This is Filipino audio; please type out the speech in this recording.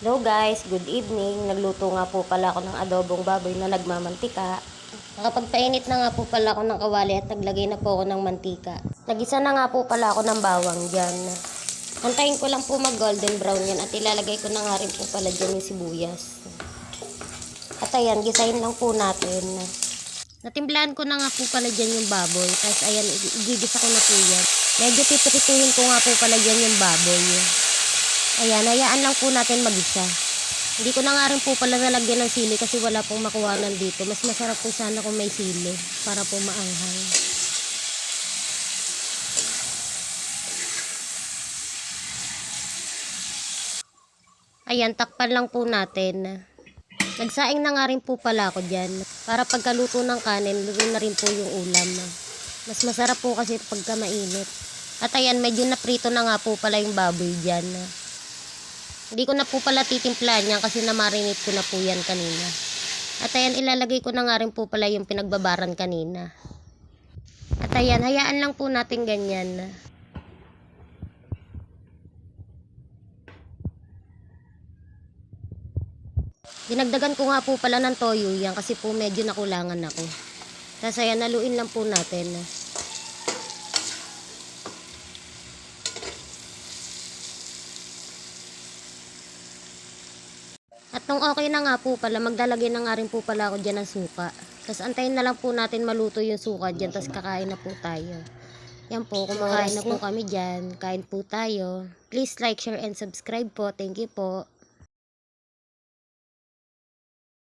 Hello guys, good evening. Nagluto nga po pala ako ng adobong baboy na nagmamantika. Nakapagpainit na nga po pala ako ng kawali at naglagay na po ako ng mantika. Nagisa na nga po pala ako ng bawang dyan. Antayin ko lang po mag golden brown yan at ilalagay ko na nga rin po pala dyan yung sibuyas. At ayan, gisahin lang po natin. Natimplahan ko na nga po pala dyan yung baboy. Tapos ayan, igigisa ko na po yan. Medyo piprituhin ko nga po pala dyan yung baboy. Ayan, hayaan lang po natin mag-isa. Hindi ko na nga rin po pala nalagyan ng sili kasi wala pong makuhanan dito. Mas masarap po sana kung may sili para po maanghang. Ayan, takpan lang po natin. Nagsaing na nga rin po pala ako dyan. Para pagkaluto ng kanin, luto na rin po yung ulam. Mas masarap po kasi pagka mainit. At ayan, medyo naprito na nga po pala yung baboy dyan. Hindi ko na po pala titimplahan yan kasi namarinate ko na po yan kanina. At ayan, ilalagay ko na nga rin po pala yung pinagbabaran kanina. At ayan, hayaan lang po natin ganyan. Dinagdagan ko nga po pala ng toyo yan kasi po medyo nakulangan ako. Tapos ayan, haluin lang po natin. At nung okay na nga po pala, maglalagay na nga rin po pala ako dyan ng suka. Tapos antayin na lang po natin maluto yung suka dyan, tapos kakain na po tayo. Yan po, kumakain na po kami dyan. Kain po tayo. Please like, share, and subscribe po. Thank you po.